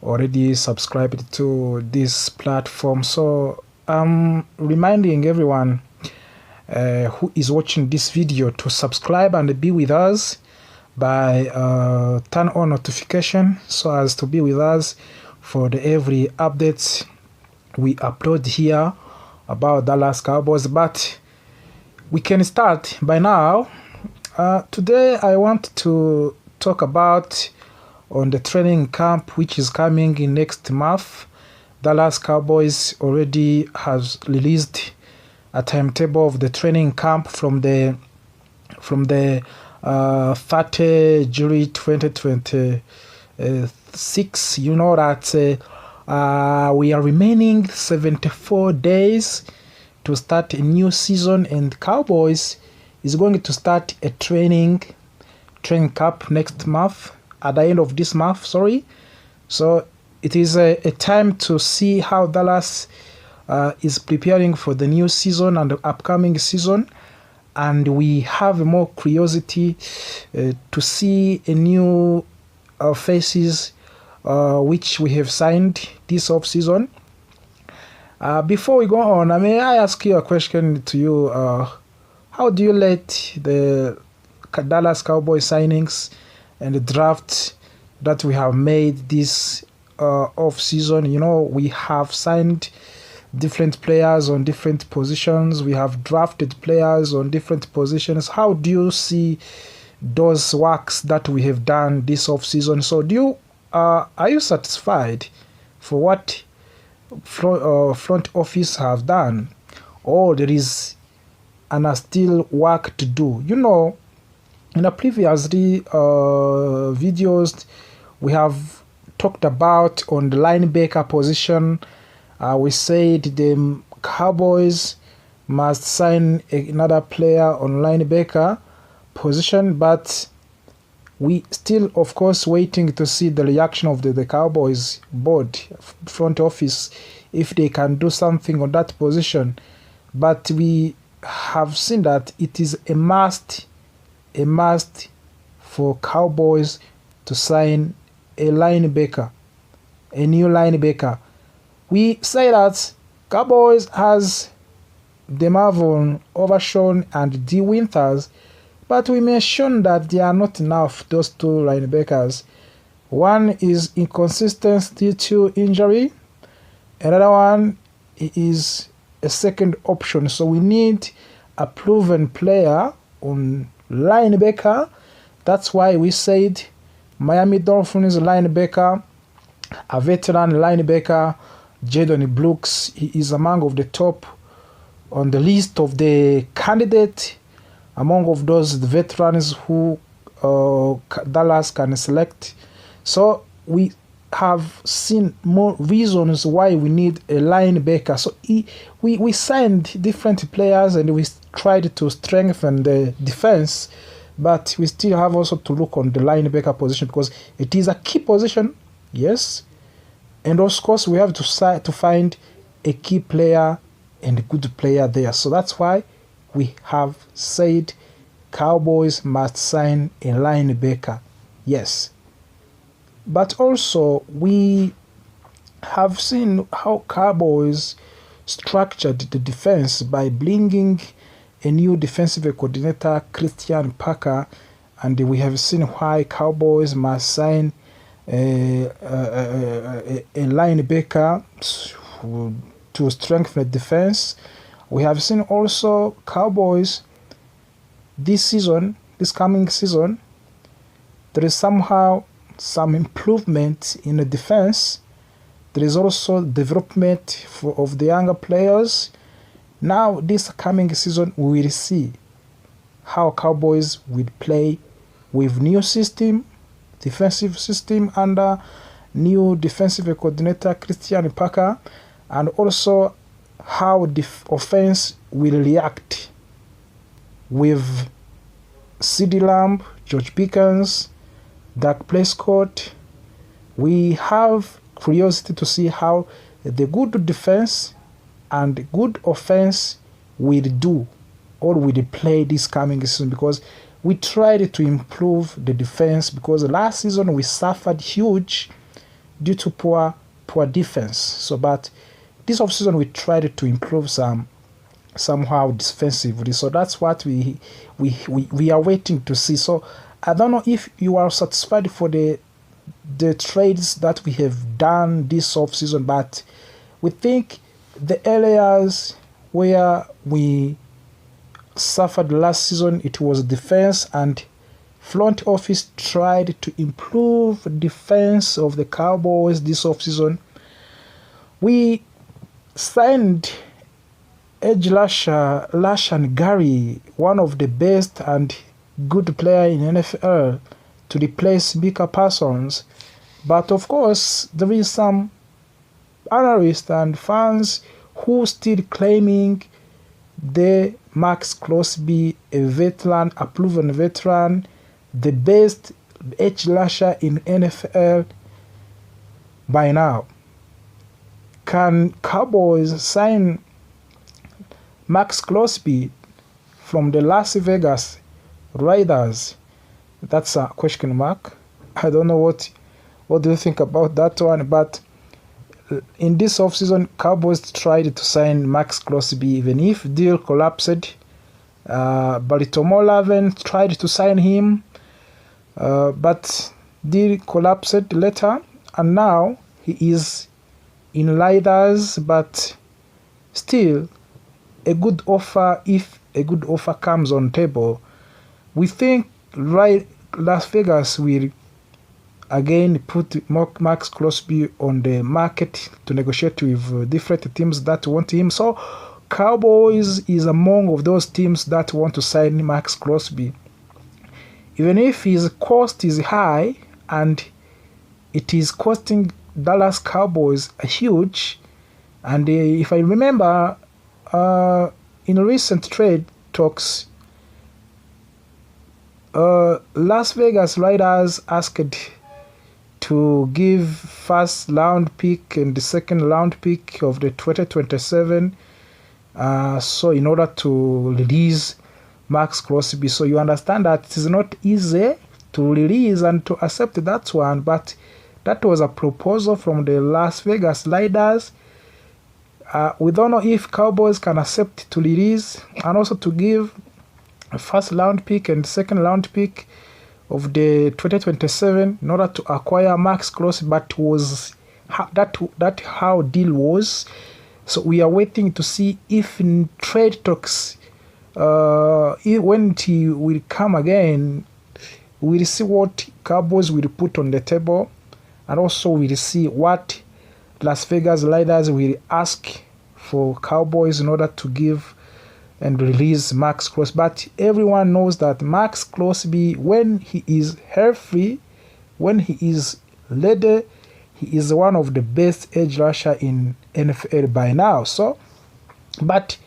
already subscribed to this platform. So I'm reminding everyone who is watching this video to subscribe and be with us by turn on notification so as to be with us for every updates we upload here about Dallas Cowboys. But we can start by now. Today I want to talk about on the training camp which is coming in next month. Dallas Cowboys already has released a timetable of the training camp from the 30 July 2026. You know that we are remaining 74 days to start a new season, and Cowboys is going to start a training camp next month, at the end of this month, sorry. So it is a time to see how Dallas is preparing for the new season and the upcoming season, and we have more curiosity to see a new faces which we have signed this off season. Before we go on, may I ask you a question to you? How do you rate the Dallas Cowboys signings and the draft that we have made this off season? You know, we have signed different players on different positions. We have drafted players on different positions. How do you see those works that we have done this off season? So are you satisfied for what front office have done, or there is still work to do? You know, in the previous videos we have talked about on the linebacker position. We said the Cowboys must sign another player on linebacker position, but we still, of course, waiting to see the reaction of the Cowboys board, front office, if they can do something on that position. But we have seen that it is a must for Cowboys to sign a linebacker, a new linebacker. We say that Cowboys has DeMarvin, Overshawn, and D. Winters, but we mentioned that they are not enough, those two linebackers. One is inconsistent due to injury. Another one is a second option. So we need a proven player on linebacker. That's why we said Miami Dolphins linebacker, a veteran linebacker, Jadon Brooks. He is among of the top on the list of the candidate among of those veterans who Dallas can select. So we have seen more reasons why we need a linebacker. So we signed different players and we tried to strengthen the defense, but we still have also to look on the linebacker position because it is a key position, yes. And of course we have to find a key player and a good player there. So that's why we have said Cowboys must sign a linebacker, yes. But also we have seen how Cowboys structured the defense by bringing a new defensive coordinator, Christian Parker, and we have seen why Cowboys must sign a linebacker to strengthen the defense. We have seen also Cowboys this coming season, there is somehow some improvement in the defense. There is also development of the younger players. Now this coming season we will see how Cowboys will play with new defensive system under new defensive coordinator Christian Parker, and also how the offense will react with CeeDee Lamb, George Pickens, Dak Prescott. We have curiosity to see how the good defense and good offense will do or will play this coming season, because we tried to improve the defense, because last season we suffered huge due to poor defense. So, but this offseason we tried to improve somehow defensively. So that's what we are waiting to see. So I don't know if you are satisfied for the trades that we have done this offseason, but we think the areas where we suffered last season, it was defense, and front office tried to improve defense of the Cowboys this offseason. We signed edge rusher Lashan Gary, one of the best and good player in NFL, to replace Micah Parsons. But of course, there is some analysts and fans who still claiming the Max Crosby, a veteran, a proven veteran, the best edge rusher in NFL by now. Can Cowboys sign Max Crosby from the Las Vegas Raiders? That's a question mark. I don't know what do you think about that one, but in this offseason, Cowboys tried to sign Max Crosby, even if deal collapsed. Baltimore Ravens tried to sign him, but deal collapsed later, and now he is in Raiders, but still a good offer. If a good offer comes on table, we think Las Vegas will again put Max Crosby on the market to negotiate with different teams that want him. So Cowboys is among of those teams that want to sign Max Crosby, even if his cost is high and it is costing Dallas Cowboys a huge. And if I remember, in recent trade talks, Las Vegas Raiders asked to give first round pick and the second round pick of the 2027, so in order to release Max Crosby. So you understand that it is not easy to release and to accept that one, but that was a proposal from the Las Vegas Raiders. We don't know if Cowboys can accept to release and also to give a first round pick and second round pick of the 2027 in order to acquire Max Crosby, but was that how deal was. So we are waiting to see if in trade talks, when it will come again, we'll see what Cowboys will put on the table, and also we'll see what Las Vegas Raiders will ask for Cowboys in order to give and release Max Crosby. But everyone knows that Max Crosby, when he is healthy, when he is ready, he is one of the best edge rusher in NFL by now. So, but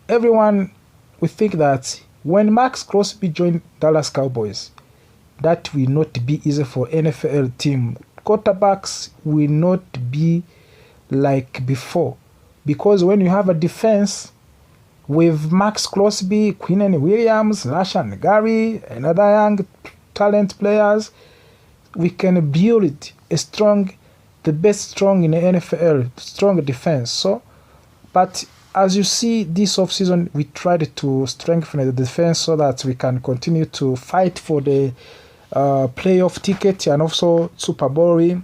everyone will think that when Max Crosby joined Dallas Cowboys, that will not be easy for NFL team. Quarterbacks will not be like before, because when you have a defense with Max Crosby, Quinnen Williams, Lashan Gary, and other young talent players, we can build the best strong in the NFL, strong defense. So, but as you see, this offseason, we tried to strengthen the defense so that we can continue to fight for the playoff ticket and also Super Bowl,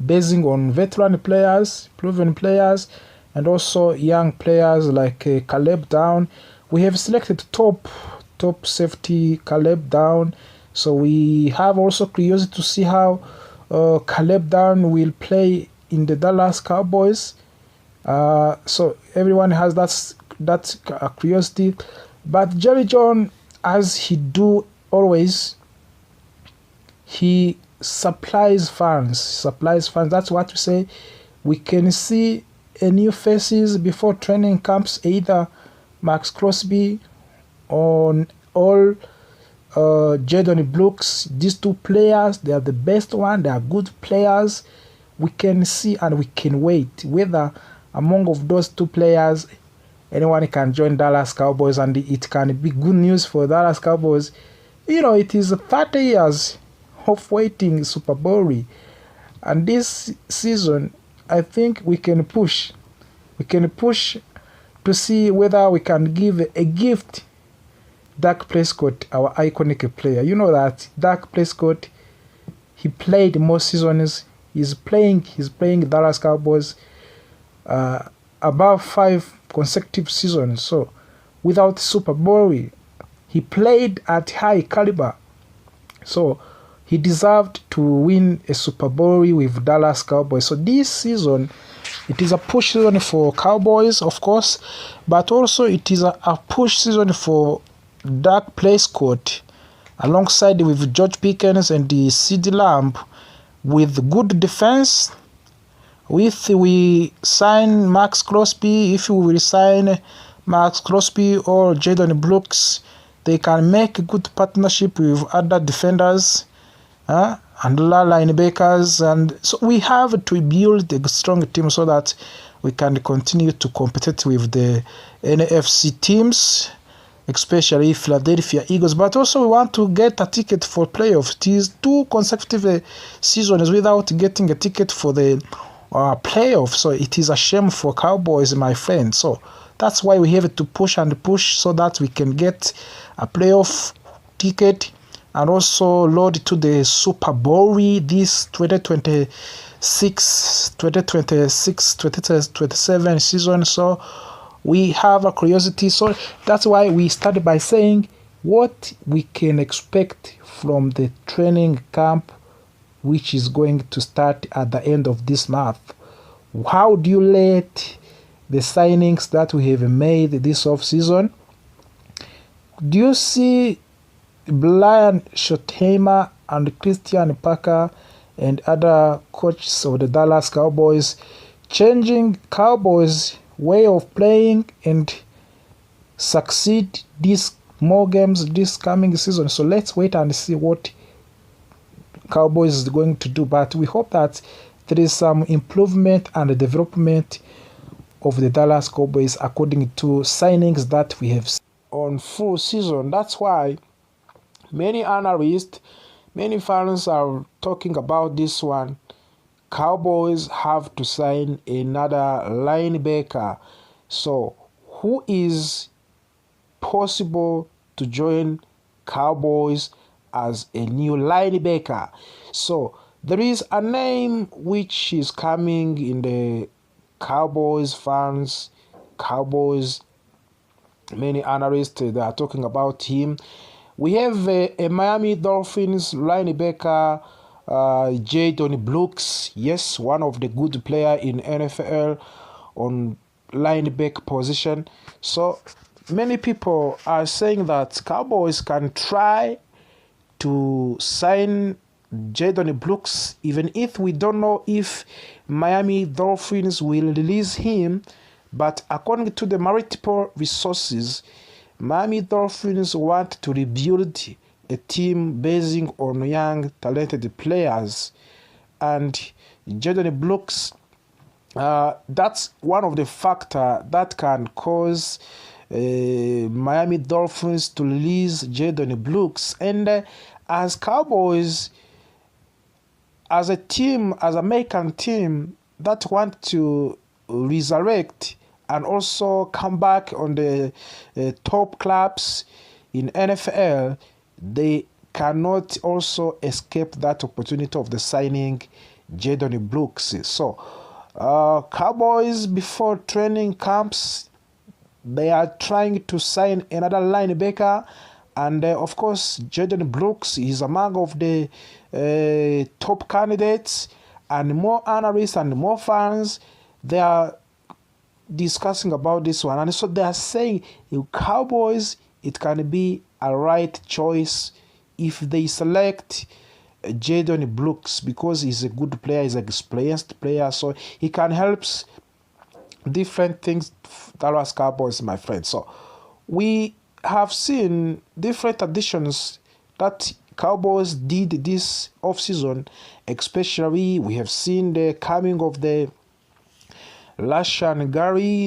basing on veteran players, proven players, and also young players like Caleb Down. We have selected top safety Caleb Down, so we have also curiosity to see how Caleb Down will play in the Dallas Cowboys. So everyone has that curiosity. But Jerry Jones, as he do always, he supplies fans. That's what we say. We can see a new faces before training camps, either Max Crosby or Jadon Brooks. These two players, they are the best one. They are good players. We can see and we can wait whether among of those two players anyone can join Dallas Cowboys, and it can be good news for Dallas Cowboys. You know, it is 30 years of waiting Super Bowl, And this season, I think we can push. We can push to see whether we can give a gift Dak Prescott, our iconic player. You know that Dak Prescott, he played more seasons. He's playing Dallas Cowboys above 5 consecutive seasons. So without Super Bowl, he played at high caliber. So he deserved to win a Super Bowl with Dallas Cowboys. So this season, it is a push season for Cowboys, of course, but also it is a push season for Dak Prescott, alongside with George Pickens and the CeeDee Lamb, with good defense. If we sign Max Crosby, if we will sign Max Crosby or Jadon Brooks, they can make a good partnership with other defenders and other linebackers. And so we have to build a strong team so that we can continue to compete with the NFC teams, especially Philadelphia Eagles. But also we want to get a ticket for playoffs. It is 2 consecutive seasons without getting a ticket for the playoffs. So it is a shame for Cowboys, my friend. So that's why we have to push and push so that we can get a playoff ticket and also load to the Super Bowl this 2026-2027 season. So we have a curiosity. So that's why we started by saying what we can expect from the training camp, which is going to start at the end of this month. How do you rate the signings that we have made this off-season? Do you see Brian Schottenheimer and Christian Parker and other coaches of the Dallas Cowboys changing Cowboys' way of playing and succeed these more games this coming season? So let's wait and see what Cowboys is going to do. But we hope that there is some improvement and development of the Dallas Cowboys according to signings that we have seen on full season. That's why many analysts, many fans are talking about this one. Cowboys have to sign another linebacker. So who is possible to join Cowboys as a new linebacker? So there is a name which is coming in the Cowboys fans, Cowboys, many analysts, they are talking about him. We have a Miami Dolphins linebacker, Jadon Brooks. Yes, one of the good player in NFL on linebacker position. So many people are saying that Cowboys can try to sign Jadon Brooks, even if we don't know if Miami Dolphins will release him. But according to the multiple resources, Miami Dolphins want to rebuild a team based on young, talented players. And Jadon Brooks, that's one of the factors that can cause Miami Dolphins to release Jadon Brooks. And as Cowboys, as a team, as an American team that want to resurrect and also come back on the top clubs in NFL, they cannot also escape that opportunity of the signing Jadon Brooks. So Cowboys, before training camps, they are trying to sign another linebacker. And of course, Jadon Brooks is among of the top candidates, and more analysts and more fans, they are discussing about this one. And so they are saying, Cowboys, it can be a right choice if they select Jadon Brooks, because he's a good player, he's an experienced player, so he can help different things, Dallas Cowboys, my friend. So we have seen different additions that Cowboys did this offseason. Especially, we have seen the coming of the Lashan Gary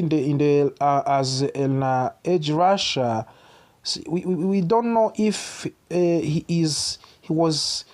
as an edge rusher. We don't know if he was